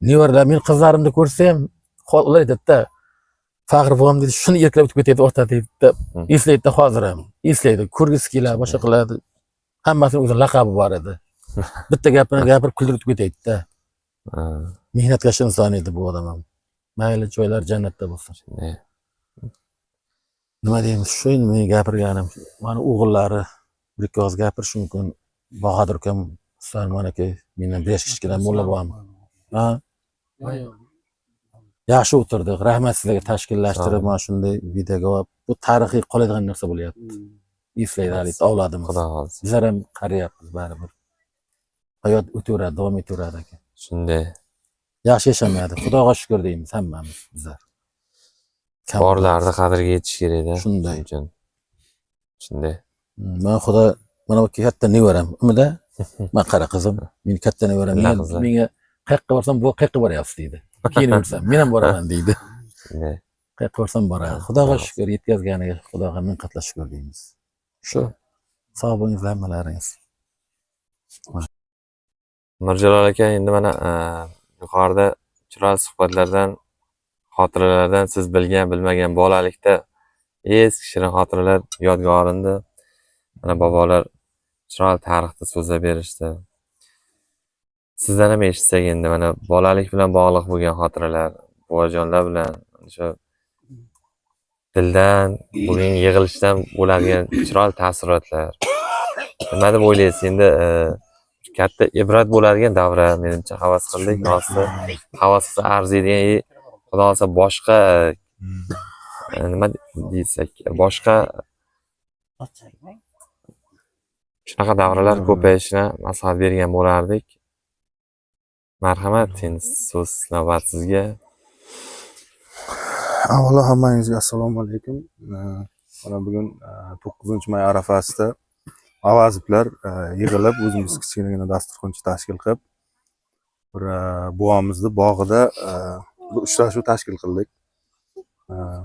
C: nevaralar men qizlarimni ko'rsam, ular aytadi-da, Fag'ri bog'am dedi, shuni erkalab o'tib ketadi, ota dedi. Eslaydi hozir ham. Eslaydi, ko'rgisi keladi, boshqa qiladi. Hammasining o'zining laqabi bor edi. Bitta gapini gapirib kuldirib ketaydi-da.
A: Ha,
C: Mehnatkash inson edi bu odam ham. Mayli joylar jannatda bo'lsin.
A: shunday.
C: Nima deymiz? Shu endi men gapirganim. Mana o'g'illari bir ikki og'iz gapirish mumkin. Bahodir ukam, Salmon aka, mendan 5 kichkina mulla bormi? Ha? Yaxshi o'tirdik. Rahmat sizlarga tashkillashtirib, mana shunday videoga bu tarixiy qoladigan narsa bo'lyapti. Eslaydi avlodimiz.
A: Xudo xohlasa.
C: Bizlar ham qarayapmiz baribir. Hayot o'taveradi, davom etaveradi aka.
A: Shunday.
C: Yaxshi yashamaydi. Xudoga shukr deymiz hammamiz bizlar.
A: Borlarni qadriga yetish kerak-da.
C: Shunday.
A: Uchun. Shunday.
C: Men xudo mana bu katta nevaram. Umida men qara qizim, men katta nevaram. Menga qayerga borsam bu qayerga boryapsiz deydi. Keyin yursam men ham boraman deydi.
A: Shunday.
C: Qayerga borsam boradi. Xudoga shukr yetkazganiga Xudoga ming qatla shukr deymiz. Shu sog' bo'linglar hammalaringiz.
A: Mirjalol aka, endi mana yuqorida chiroyli suhbatlardan, xotiralardan siz bilgan, bilmagan bolalikda eski shirin xotiralar yodga olindi. Mana bobolar chiroyli tarixda so'zlab berishdi. Sizdan ham eshitsak endi mana bolalik bilan bog'liq bo'lgan xotiralar, buvajonlar bilan shu dildan, bugun yig'ilishdan bo'ladigan chiroyli taassurotlar. Nima deb o'ylaysiz? Endi katta ibrat bo'ladigan davra, menimcha havas qildik. Rosti havas qilsa arziydigan, xudo xolasa boshqa nima deysak, boshqa shunaqa davralar ko'payishini maslahat bergan bo'lardik. Marhamat, endi so'z navbat sizga.
E: Avvalo hammangizga assalomu alaykum. Mana bugun 9-may arafasida avaziblar yig'ilib o'zimiz kichkinagina dasturxoncha tashkil qilib bir buvamizni bog'ida bir uchrashuv tashkil qildik.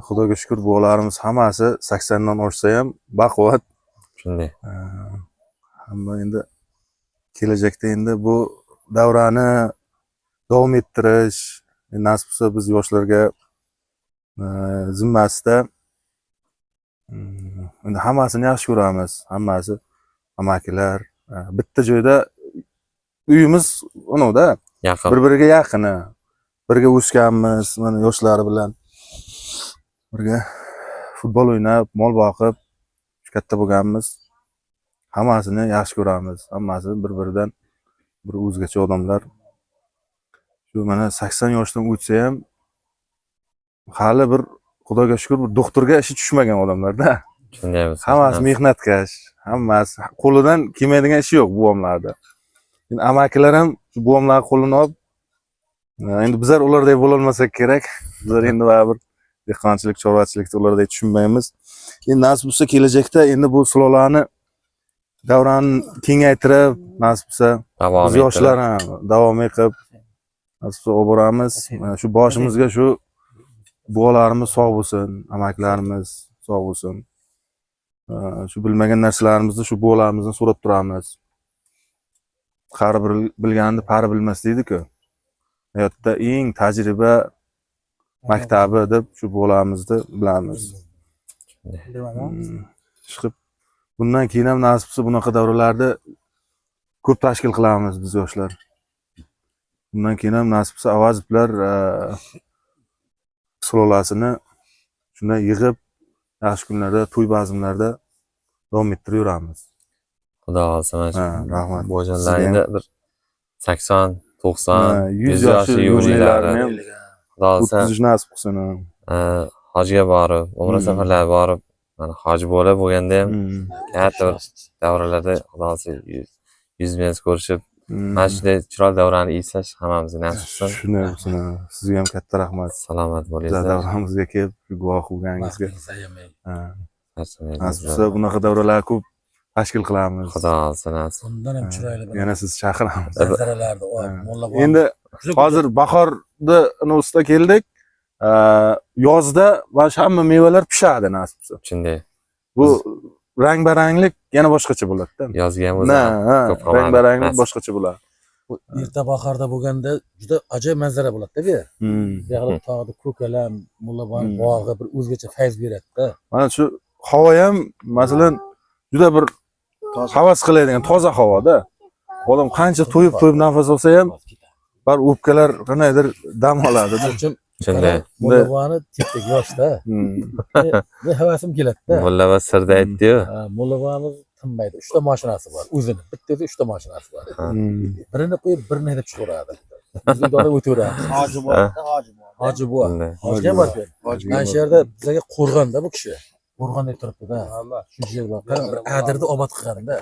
E: Xudoga shukr, buvalarimiz hammasi 80 dan oshsa ham baquvvat.
A: Shunday.
E: Hamma endi kelajakda endi bu davrani davom ettirish, nasib bo'lsa biz yoshlarga zimmasida endi hammasini yaxshi ko'ramiz. Hammasi amakilar bitta joyda uyimiz unida
A: Yaqin.
E: bir-biriga yaqini. Birga o'sganmiz, mana yoshlari bilan birga futbol o'ynab, mol boqib katta bo'lganmiz. Hammasini yaxshi ko'ramiz. Hammasi bir-biridan bir o'zgacha odamlar. Shu mana 80 yoshdan o'tsa ham hali bir Xudoga shukr bir doktorga ishi tushmagan odamlarda.
A: Shunday.
E: Hammasi mehnatkash, hammasi qo'lidan kelmaydigan ishi yo'q buvamlarda. Endi amakilar ham shu buvamlar qo'lini olib, endi bizlar ulardek bo'la olmasak kerak. Bizlar endi baribir dehqonchilik, chorvachilikda ulardek tushunmaymiz. Endi nasib bo'lsa kelajakda endi bu sulolani davrani kengaytirib, nasib bo'lsa biz yoshlar ham davom qilib nasib bo'lsa olib boramiz. Mana shu boshimizga shu buvalarimiz sog' bo'lsin, amaklarimiz sog' bo'lsin. Shu bilmagan narsalarimizni shu buvalarimizdan so'rab turamiz. Qari bir bilganni pari bilmas deydi-ku. Hayotda eng tajriba maktabi deb shu buvalarimizni bilamiz. Chiqib bundan keyin ham nasib bo'lsa bunaqa davralarda ko'p tashkil qilamiz biz yoshlar. Bundan keyin ham nasib bo'lsa avaziblar sulolasini shunday yig'ib yaxshi kunlarda, to'y bazmlarda davom ettirib yuramiz.
A: Xudo xohlasa mana shu
E: Ha, rahmat.
A: bo'jonlar
E: Sizga
A: endi bir 80, 90,
E: 100
A: 100
E: yoshi
A: yoshi
E: yo'llilarni
A: yo'llilarni
E: ham
A: Xudo xohlasa
E: o'tkazish nasib qilsin.
A: hajga borib, umra safarlariga borib, mana hoji bo'lib bo'lganda ham katta bir davralarda Xudo xohlasa yuz ko'rishib, mana shunday chiroyli davrani eslash hammamizga nasib qilsin.
E: Shunday bo'lsin. Sizga ham katta rahmat.
A: Salomat
E: Bizlar
A: bo'linglar.
E: davramizga kelib guvoh bo'lganingizga.
C: Vaqtingiz ayamang.
E: Nasib bo'lsa bunaqa davralar ko'p tashkil qilamiz.
A: Xudo xohlasa nasib.
C: Bundan ham chiroyli bir
E: Yana siz chaqiramiz.
C: manzaralarni mulla
E: Endi hozir bahorda ustida keldik. Yozda mana shu hamma mevalar pishadi nasib bo'lsa.
A: Shunday.
E: Bu rang-baranglik yana boshqacha bo'ladi-da.
A: Yozga ham o'zi ko'p
E: rang-baranglik boshqacha bo'ladi.
C: erta bahorda bo'lganda juda ajoyib manzara bo'ladida bu yer. Bu yoqda tog'da ko'kalam, mullabon bog'i bir o'zgacha fayz beradi-da.
E: Mana shu havo ham masalan juda bir havas qiladigan toza havoda. Odam qancha to'yib nafas olsa ham bar o'pkalar qanaydir dam oladi.
A: Shunday.
C: Mullaboni tipdek yoshda. Bu havasim keladi-da.
A: Mulla va sirda aytdi-yu.
C: Mullabonimiz tinmaydi. 3 ta mashinasi bor. O'zini bittasi 3 ta mashinasi bor. Birini qo'yib, birini haydab chiqaradi. Bizga dori o'taveradi. Hoji bor. Hoji ham bor. Mana shu yerda bizga qo'rg'onda bu kishi. Qo'rg'onda turibdi-da. Shu yerda qarang, bir adirni obod qilganda.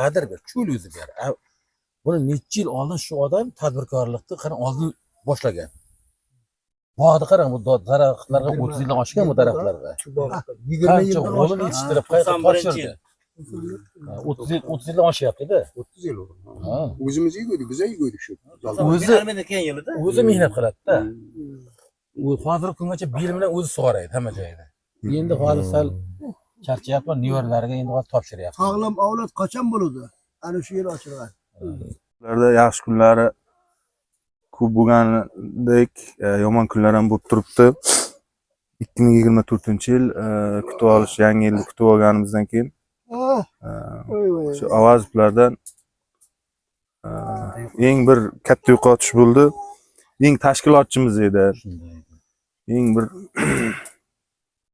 C: Adir bir cho'l o'zi bir. Buni necha yil oldin shu odam tadbirkorlikni qarang oldin boshlagan. Bog'da qarang, bu daraxtlarga 30 yildan oshgan bu daraxtlarga. 20 yil o'g'lini yetishtirib qayta topshirdi. 30 yildan oshyapti-da.
F: 30 yil bo'ldi. O'zimiz yedik, biz yedik shu.
C: O'zi mehnat qiladi-da. U hozirgi kungacha bel bilan o'zi sug'oraydi hamma joyda. Endi hozir sal charchayapman, nevaralariga endi hozir topshiryapman.
D: Sog'lom avlod qachon bo'ladi? Ana shu yil ochilgan.
E: Ularda yaxshi kunlari ko'p bo'lgandek, yomon kunlar ham bo'lib turibdi. 2024-yil kutib olish, yangi yilni kutib olganimizdan keyin shu Avazovlardan eng bir katta yo'qotish bo'ldi. Eng tashkilotchimiz edi. Eng bir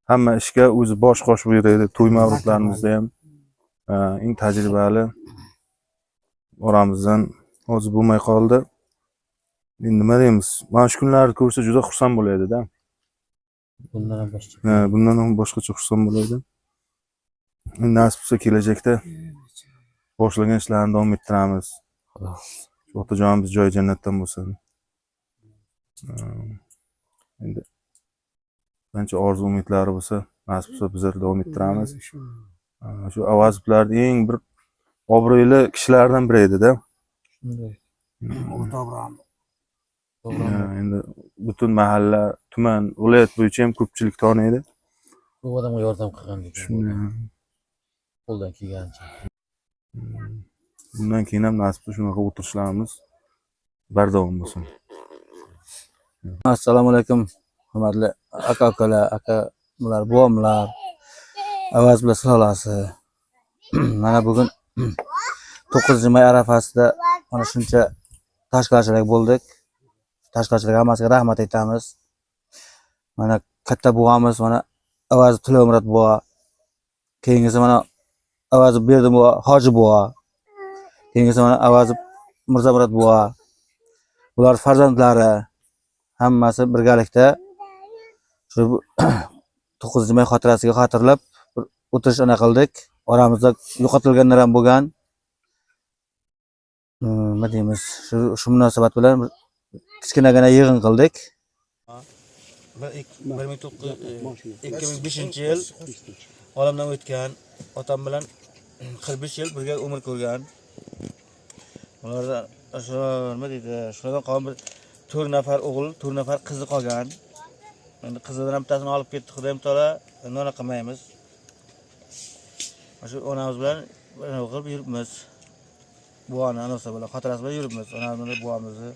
E: hamma ishga o'zi bosh qo'shib beradi. To'y mavludlarimizda ham eng tajribali oramizdan hozir bo'lmay qoldi. Endi nima deymiz? Mana shu kunlarni ko'rsa juda xursand bo'laydi-da. Bundan ham boshqacha xursand bo'laydi. Nasib bo'lsa kelajakda boshlagan ishlarni davom ettiramiz. Otajonimiz joyi jannatdan bo'lsin. Endi qancha orzu umidlari bo'lsa, nasib bo'lsa bizlar davom ettiramiz. Shu Avazovlarning eng bir obro'li kishilaridan biri edi-da. Endi butun mahalla, tuman, viloyat bo'yicha ham ko'pchilik taniydi.
C: Bu odamga yordam qilgandek. Qo'ldan kelgancha.
E: Bundan keyin ham nasib bo'lsa shunaqa o'tirishlarimiz bardavom bo'lsin.
G: Assalomu alaykum, hurmatli aka-ukalar, aka-ukalar, buvamlar, Avazovlar sulolasi. Mana bugun 9-may arafasida mana shuncha tashkilotchilik bo'ldik. Tashkilotchilarga hammasiga rahmat aytamiz. Mana katta buvamiz, mana Avazov Tilomurod buva. Keyingisi mana Avazov Berdim buva, Hoji buva. Keyingisi mana Avazov Mirzamurod buva. Ular farzandlari hammasi birgalikda shu 9-may xotirasiga xotirlab o'tirish ana qildik. Oramizda yo'qotilganlar ham bo'lgan. Nima deymiz? Shu munosabat bilan kichkinagina yig'in qildik.
H: 2005-yil olamdan o'tgan otam bilan 45 yil birga umr ko'rgan. Ularda nima deydi? Shundan qolgan bir 4 nafar o'g'il, 4 nafar qizi qolgan. Endi qizidan bittasini olib ketdi, Xudoyim taolo, nona qilmaymiz. Shu onamiz bilan o'g'il yuribmiz. Buvani anasi bilan xotirasi bilan yuribmiz. Onamiz bilan buvamizni